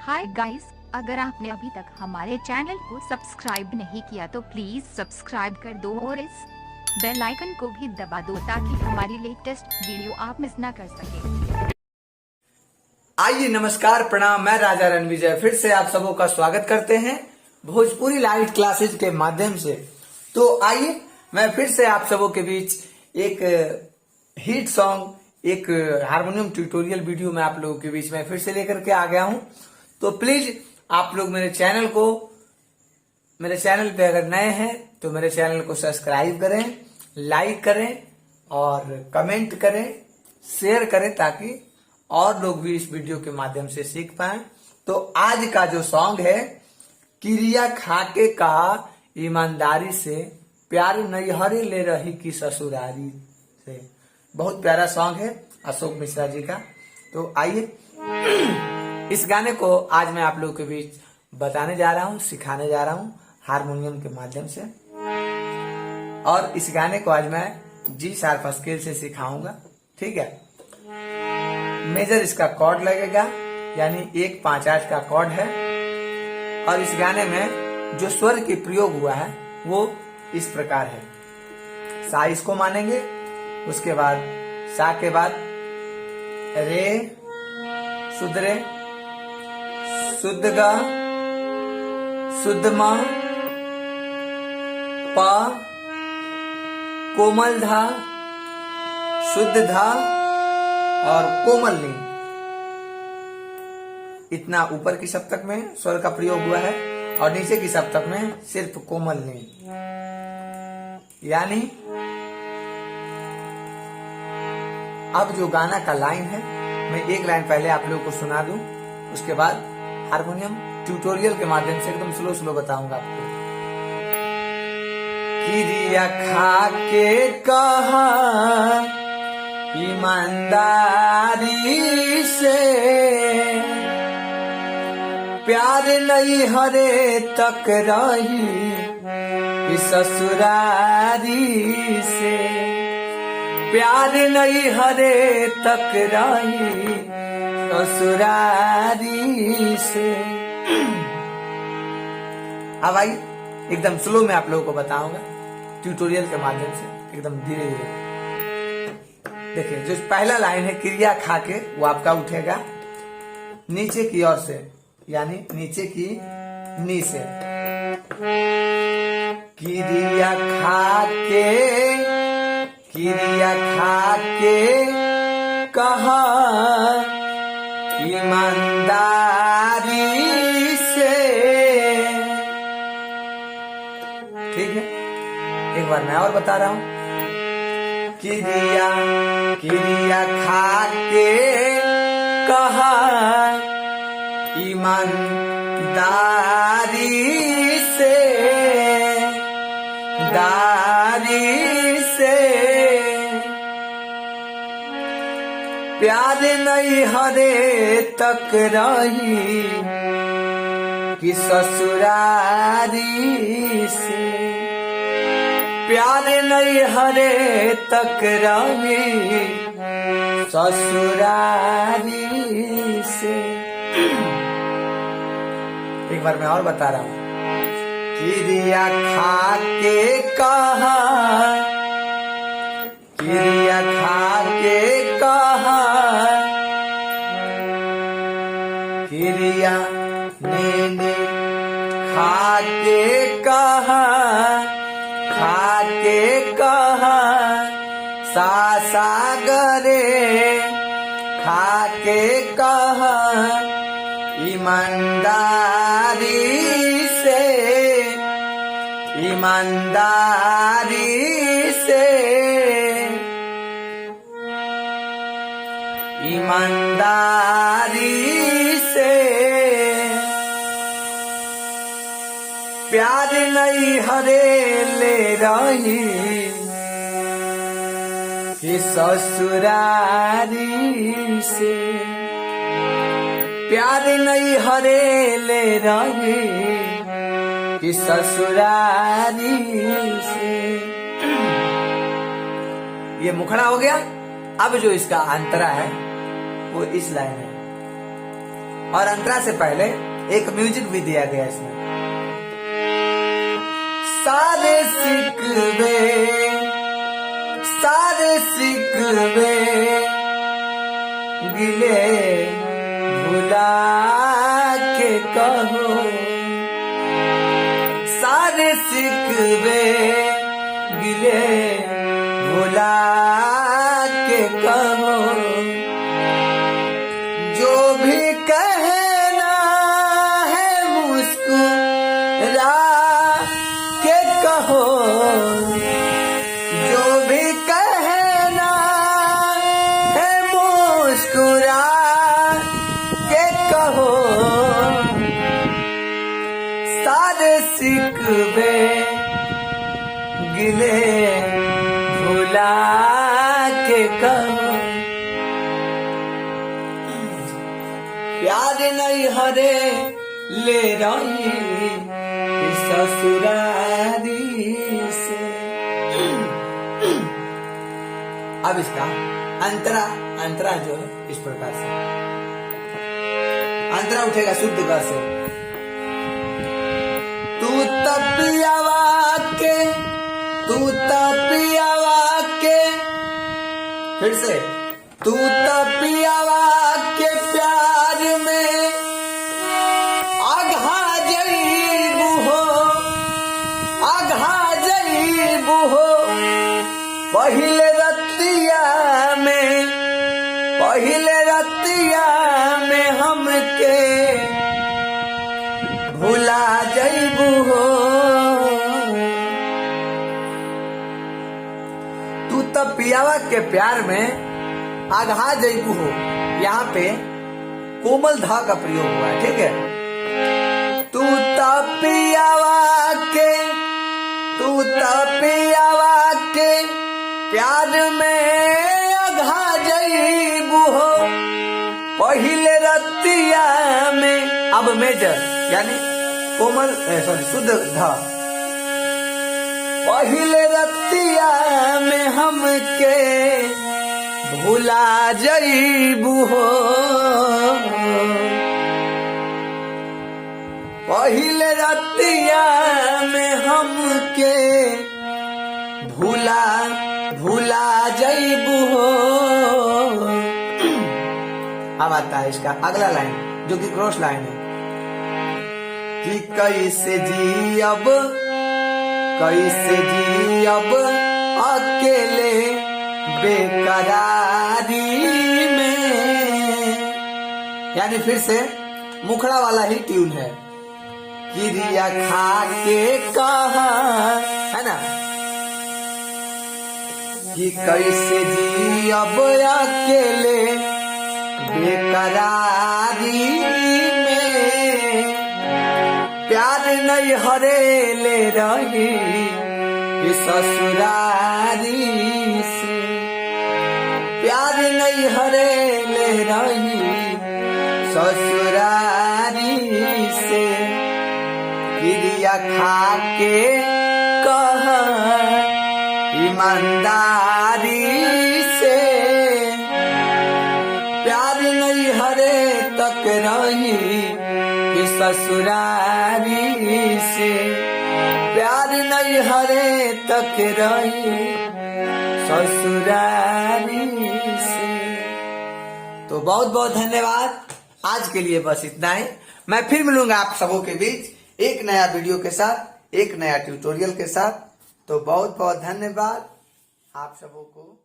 Hi guys, अगर आपने अभी तक हमारे चैनल को सब्सक्राइब नहीं किया तो प्लीज सब्सक्राइब कर दो और इस बेल आइकन को भी दबा दो ताकि हमारी लेटेस्ट वीडियो आप मिस ना कर सके। आइए नमस्कार प्रणाम, मैं राजा रणविजय फिर से आप सबों का स्वागत करते हैं भोजपुरी लाइव क्लासेज के माध्यम से। तो आइए मैं फिर से आप सबों के बीच एक हिट सॉन्ग, एक हारमोनियम ट्यूटोरियल वीडियो में आप लोगों के बीच में फिर से लेकर के आ गया हूं। तो प्लीज आप लोग मेरे चैनल पे अगर नए हैं तो मेरे चैनल को सब्सक्राइब करें, लाइक करें और कमेंट करें, शेयर करें ताकि और लोग भी इस वीडियो के माध्यम से सीख पाए। तो आज का जो सॉन्ग है, किरिया खाके का ईमानदारी से, प्यार नैहरे ले रही की ससुरारी से, बहुत प्यारा सॉन्ग है अशोक मिश्रा जी का। तो आइए इस गाने को आज मैं आप लोगों के बीच बताने जा रहा हूँ, सिखाने जा रहा हूँ हारमोनियम के माध्यम से। और इस गाने को आज मैं जी शार्प स्केल से सिखाऊंगा, ठीक है। मेजर इसका कॉर्ड लगेगा, यानी 1-5-8 का कॉर्ड है। और इस गाने में जो स्वर की प्रयोग हुआ है वो इस प्रकार है। सा इसको मानेंगे, उसके बाद सा के बाद रे, शुद्ध रे, शुद्ध गा, शुद्ध मा, पा, कोमल धा, शुद्ध धा और कोमल नी। इतना ऊपर की सप्तक में स्वर का प्रयोग हुआ है और नीचे की सप्तक में सिर्फ कोमल नी। यानी अब जो गाना का लाइन है, मैं एक लाइन पहले आप लोगों को सुना दूं, उसके बाद हारमोनियम ट्यूटोरियल के माध्यम से एकदम स्लो बताऊंगा आपको। किरिया खा के कहा ईमानदारी से, प्यार नहीं हरे तक रही ससुरारी से, प्यार नहीं हरे तक रही ससुरारी से। अब आई एकदम स्लो में आप लोगों को बताऊंगा ट्यूटोरियल के माध्यम से, एकदम धीरे धीरे। देखिए जो पहला लाइन है किरिया खा के, वो आपका उठेगा नीचे की ओर से, यानी नीचे की नी से। किरिया खा के, किरिया खा के कहा ईमानदारी से, ठीक है। एक बार मैं और बता रहा हूं। किरिया, किरिया खा के कहा ईमानदारी से, दारी से, प्यार नहीं हरे तक रही कि ससुरारी से, प्यार नहीं हरे तक रही ससुरारी से। एक बार मैं और बता रहा हूं। किरिया खा के कहा, किरिया खा के कहा, किरिया ने खा के कहा, खा के कहा, सा सागरे खा के कहा ईमानदारी से, ईमानदारी से, ईमानदारी से, प्यार नहीं हरे ले रही कि ससुरारी से, प्यार नहीं हरे ले रही कि ससुरारी से। ये मुखड़ा हो गया। अब जो इसका अंतरा है वो इस लाइन है। और अंतरा से पहले एक म्यूजिक भी दिया गया इसमें। सारे सिकवे गिले भुला के कहो, सारे सिकवे गिले भुला के कहो, जो भी कहना है मुस्कुरा के कहो, जो भी कहना है मुस्कुरा के कहो, सारे सिकवे गिले भुला के कहो। प्यार नहीं हरे ले रही ससुरारी से। अब इसका अंतरा जो है इस प्रकार से अंतरा उठेगा शुद्ध ग से। तू तपियावा के फिर से तू तपियावा के प्यार में आघा जईबू हो, पहिले रतिया में हमके भुला जईबू हो। तू तब पियावा के प्यार में आघा जईबू हो, यहाँ पे कोमल धा का प्रयोग हुआ है, ठीक है। तू तपियावा के प्यार में आघा जईबू हो, पहिले रतिया में। अब मेजर यानी कोमल शुद्ध धा। पहिले रतिया में हमके भुला जईबू हो, पहिले रतिया में हमके भुला जईबू हो। अब आता है इसका अगला लाइन जो कि क्रॉस लाइन है कि कैसे जी अब अकेले बेकरारी में। यानी फिर से मुखड़ा वाला ही ट्यून है। किरिया खा के कहा है ना कि कैसे जी अब अकेले बेकरारी में, प्यार नहीं हरे ले रही ससुरारी से, प्यार नहीं हरे ले रही ससुरारी से। क्रिया खा के कहा ईमानदारी से, प्यार नहीं हरे तक रही ससुरारी से, प्यार नहीं हरे तक रही ससुरारी से। तो बहुत बहुत धन्यवाद। आज के लिए बस इतना ही। मैं फिर मिलूंगा आप सबों के बीच एक नया वीडियो के साथ, एक नया ट्यूटोरियल के साथ। तो बहुत बहुत धन्यवाद आप सबों को।